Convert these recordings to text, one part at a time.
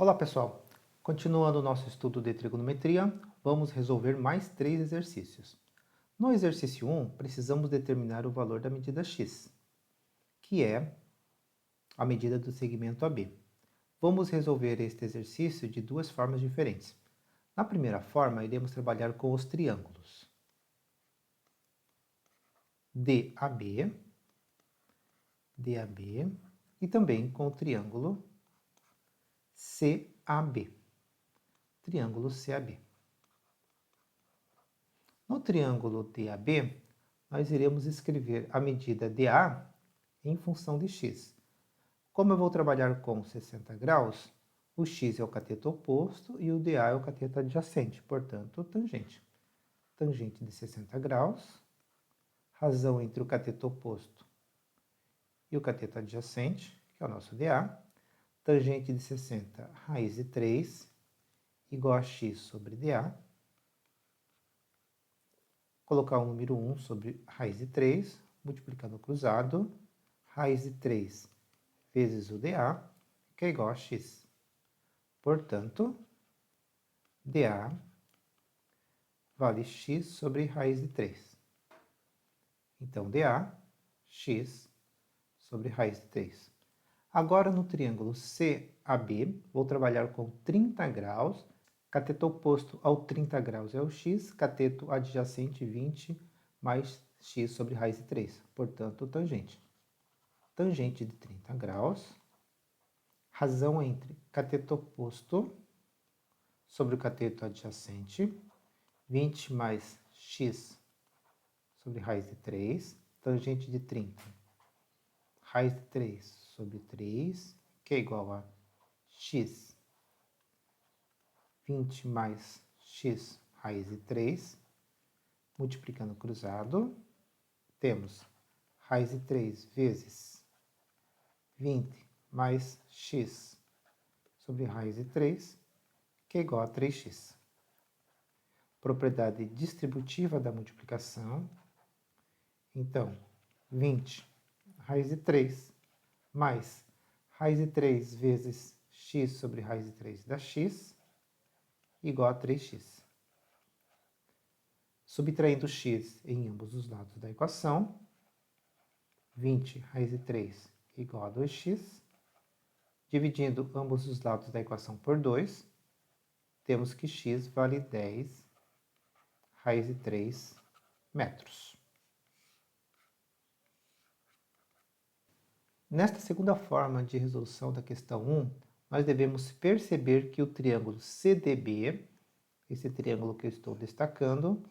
Olá pessoal, continuando o nosso estudo de trigonometria, vamos resolver mais 3 exercícios. No exercício 1, precisamos determinar o valor da medida x, que é a medida do segmento AB. Vamos resolver este exercício de duas formas diferentes. Na primeira forma, iremos trabalhar com os triângulos DAB, DAB e também com o triângulo CAB. Triângulo CAB. No triângulo DAB, nós iremos escrever a medida DA em função de x. Como eu vou trabalhar com 60 graus, o x é o cateto oposto e o DA é o cateto adjacente, portanto, tangente. Tangente de 60 graus, razão entre o cateto oposto e o cateto adjacente, que é o nosso DA. Tangente de 60, raiz de 3, igual a x sobre DA. Colocar o número 1 sobre raiz de 3, multiplicando cruzado, raiz de 3 vezes o dA, que é igual a x. Portanto, dA vale x sobre raiz de 3. Então, dA, x sobre raiz de 3. Agora, no triângulo CAB, vou trabalhar com 30 graus. Cateto oposto ao 30 graus é o x, cateto adjacente 20 mais x sobre raiz de 3. Portanto, tangente. Tangente de 30 graus, razão entre cateto oposto sobre o cateto adjacente, 20 mais x sobre raiz de 3, tangente de 30, raiz de 3 sobre 3, que é igual a x, 20 mais x raiz de 3, multiplicando cruzado, temos raiz de 3 vezes 20 mais x sobre raiz de 3, que é igual a 3x. Propriedade distributiva da multiplicação. Então, 20 raiz de 3 mais raiz de 3 vezes x sobre raiz de 3 dá x, igual a 3x. Subtraindo x em ambos os lados da equação, 20 raiz de 3 igual a 2x. Dividindo ambos os lados da equação por 2, temos que x vale 10 raiz de 3 metros. Nesta segunda forma de resolução da questão 1, nós devemos perceber que o triângulo CDB, esse triângulo que eu estou destacando,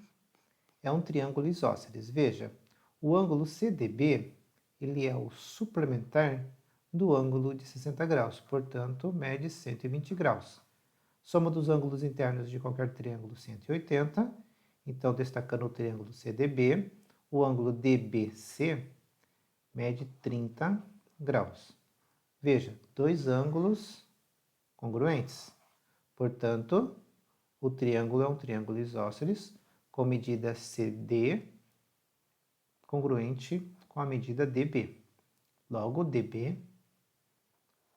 é um triângulo isósceles. Veja, o ângulo CDB ele é o suplementar do ângulo de 60 graus, portanto, mede 120 graus. Soma dos ângulos internos de qualquer triângulo 180, então, destacando o triângulo CDB, o ângulo DBC mede 30 graus. Veja, dois ângulos congruentes. Portanto, o triângulo é um triângulo isósceles com medida CD congruente com a medida DB. Logo, DB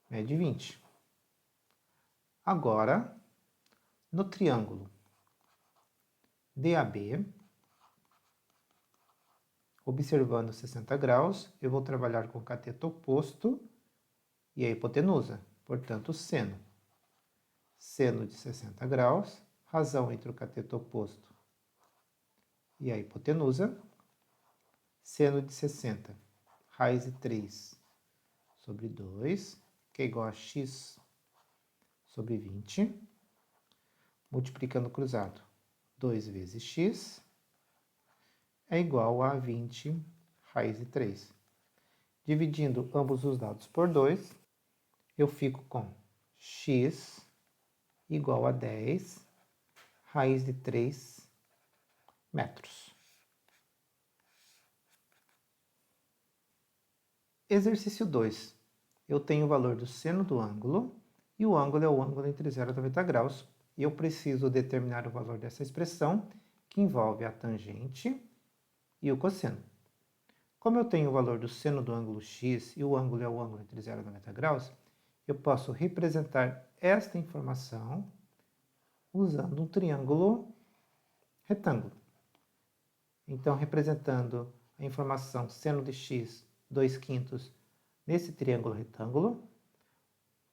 mede 20. Agora, no triângulo DAB, observando 60 graus, eu vou trabalhar com o cateto oposto e a hipotenusa, portanto, seno. Seno de 60 graus, razão entre o cateto oposto e a hipotenusa, seno de 60, raiz de 3 sobre 2, que é igual a x sobre 20, multiplicando cruzado, 2 vezes x é igual a 20 raiz de 3. Dividindo ambos os lados por 2, eu fico com x igual a 10 raiz de 3 metros. Exercício 2. Eu tenho o valor do seno do ângulo, e o ângulo é o ângulo entre 0 e 90 graus, e eu preciso determinar o valor dessa expressão, que envolve a tangente e o cosseno. Como eu tenho o valor do seno do ângulo x e o ângulo é o ângulo entre 0 e 90 graus, eu posso representar esta informação usando um triângulo retângulo. Então, representando a informação seno de x 2/5 nesse triângulo retângulo,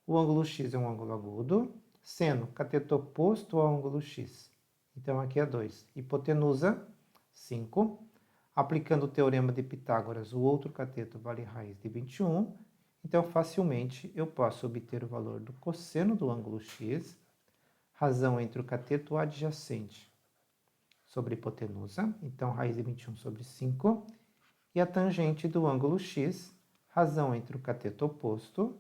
o ângulo x é um ângulo agudo, seno, cateto oposto ao ângulo x. Então, aqui é 2. Hipotenusa, 5. Aplicando o teorema de Pitágoras, o outro cateto vale raiz de 21. Então, facilmente, eu posso obter o valor do cosseno do ângulo x, razão entre o cateto adjacente sobre a hipotenusa, então raiz de 21 sobre 5, e a tangente do ângulo x, razão entre o cateto oposto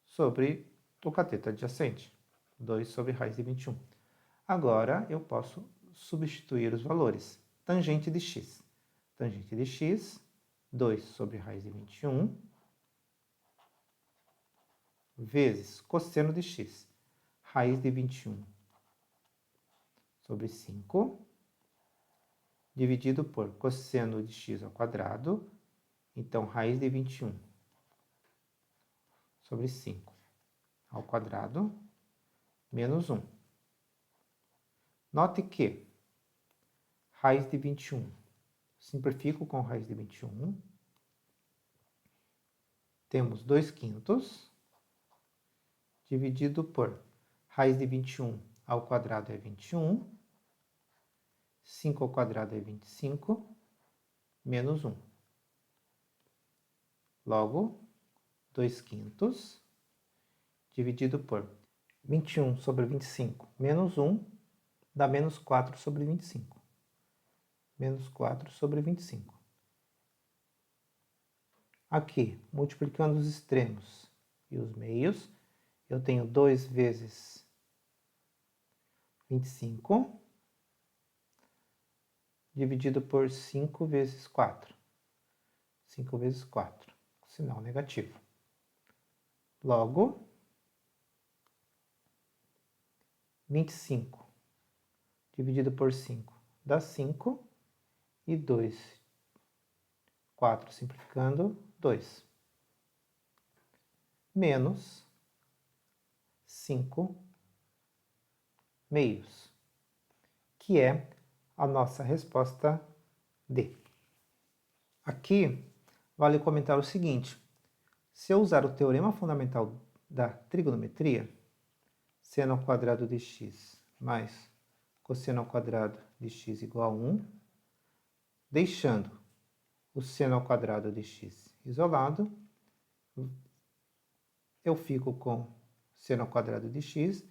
sobre o cateto adjacente, 2 sobre raiz de 21. Agora, eu posso substituir os valores. Tangente de x. Tangente de x, 2 sobre raiz de 21, vezes cosseno de x, raiz de 21 sobre 5, dividido por cosseno de x ao quadrado, então raiz de 21 sobre 5 ao quadrado, menos 1. Note que raiz de 21, simplifico com raiz de 21, temos 2/5, dividido por raiz de 21 ao quadrado é 21, 5 ao quadrado é 25, menos 1. Logo, 2/5 dividido por 21 sobre 25 menos 1 dá menos 4 sobre 25. Menos 4 sobre 25. Aqui, multiplicando os extremos e os meios, eu tenho 2 vezes 25 dividido por 5 vezes 4. 5 vezes 4, sinal negativo. Logo, 25 dividido por 5 dá 5, e 2, 4 simplificando, 2. Menos 5 meios, que é a nossa resposta D. Aqui, vale comentar o seguinte: se eu usar o teorema fundamental da trigonometria, seno ao quadrado de x mais cosseno ao quadrado de x igual a 1, deixando o seno ao quadrado de x isolado, eu fico com seno ao quadrado de x,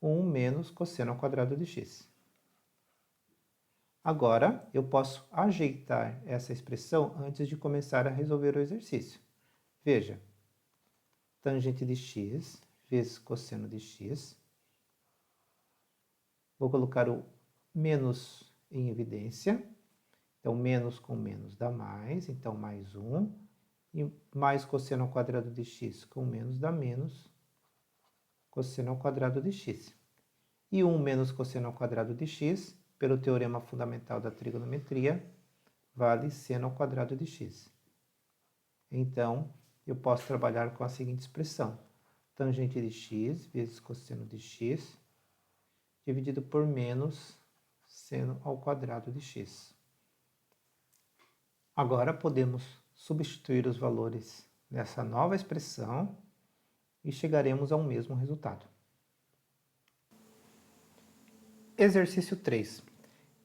1 menos cosseno ao quadrado de x. Agora, eu posso ajeitar essa expressão antes de começar a resolver o exercício. Veja, tangente de x vezes cosseno de x. Vou colocar o menos em evidência. Então, menos com menos dá mais, então mais 1. E mais cosseno ao quadrado de x com menos dá menos cosseno ao quadrado de x. E 1 menos cosseno ao quadrado de x, pelo teorema fundamental da trigonometria, vale seno ao quadrado de x. Então, eu posso trabalhar com a seguinte expressão: tangente de x vezes cosseno de x, dividido por menos seno ao quadrado de x. Agora, podemos substituir os valores nessa nova expressão e chegaremos ao mesmo resultado. Exercício 3.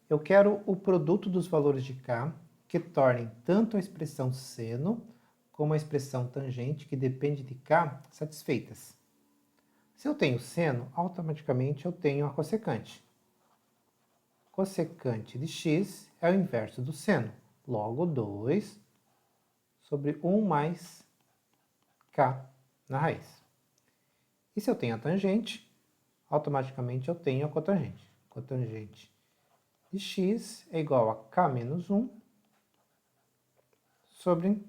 Eu quero o produto dos valores de k que tornem tanto a expressão seno como a expressão tangente, que depende de k, satisfeitas. Se eu tenho seno, automaticamente eu tenho a cossecante. Cossecante de x é o inverso do seno. Logo, 2 sobre 1 mais k na raiz. E se eu tenho a tangente, automaticamente eu tenho a cotangente. Cotangente de x é igual a k menos 1 sobre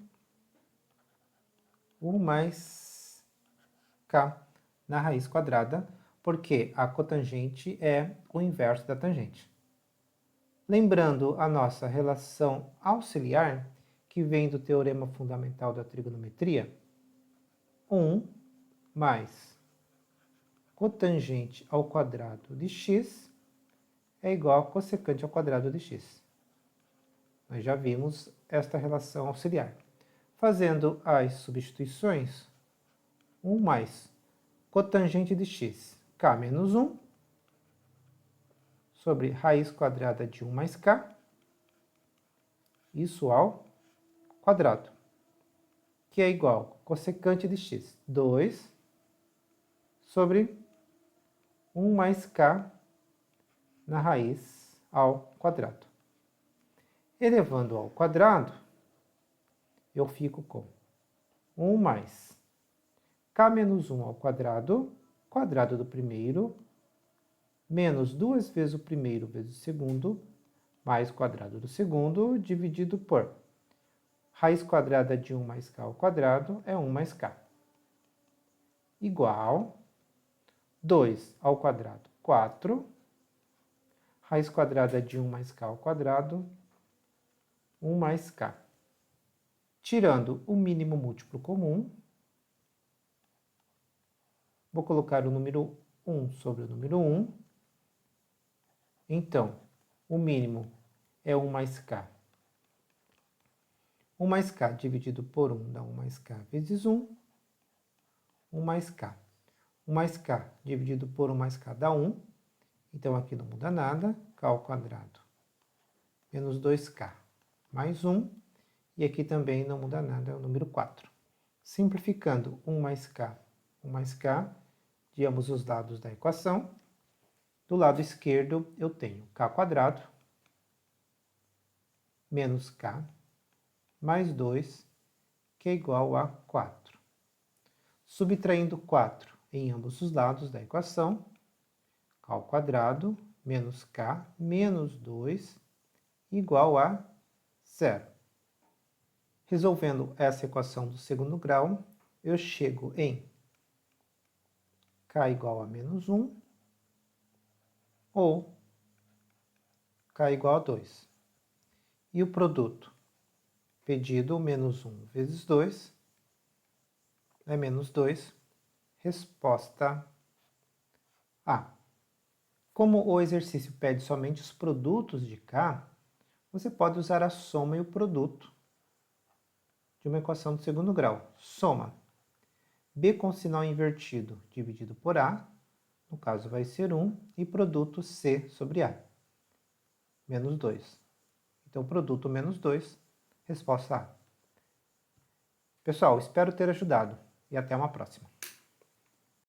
1 mais k na raiz quadrada, porque a cotangente é o inverso da tangente. Lembrando a nossa relação auxiliar, que vem do teorema fundamental da trigonometria, 1 mais cotangente ao quadrado de x é igual a cossecante ao quadrado de x. Nós já vimos esta relação auxiliar. Fazendo as substituições, 1 mais cotangente de x, k menos 1, sobre raiz quadrada de 1 mais k, isso ao quadrado, que é igual a cossecante de x, 2, sobre 1 mais k na raiz ao quadrado. Elevando ao quadrado, eu fico com 1 mais k menos 1 ao quadrado, quadrado do primeiro, menos 2 vezes o primeiro vezes o segundo, mais quadrado do segundo, dividido por raiz quadrada de 1 mais k ao quadrado é 1 mais k. Igual 2 ao quadrado, 4. Raiz quadrada de 1 mais k ao quadrado, 1 mais k. Tirando o mínimo múltiplo comum, vou colocar o número 1 sobre o número 1. Então, o mínimo é 1 mais k. 1 mais k dividido por 1 dá 1 mais k vezes 1. 1 mais k. 1 mais k dividido por 1 mais k dá 1. Então, aqui não muda nada. K ao quadrado menos 2k mais 1. E aqui também não muda nada, é o número 4. Simplificando 1 mais k de ambos os lados da equação, do lado esquerdo eu tenho k quadrado menos k mais 2, que é igual a 4. Subtraindo 4 em ambos os lados da equação, k ao quadrado menos k menos 2 igual a 0. Resolvendo essa equação do segundo grau, eu chego em k igual a menos 1 ou k igual a 2. E o produto pedido, menos 1 vezes 2, é menos 2. Resposta A. Como o exercício pede somente os produtos de k, você pode usar a soma e o produto de uma equação do segundo grau. Soma b com sinal invertido dividido por a, no caso vai ser 1, e produto c sobre a, menos 2. Então, produto menos 2, resposta A. Pessoal, espero ter ajudado e até uma próxima.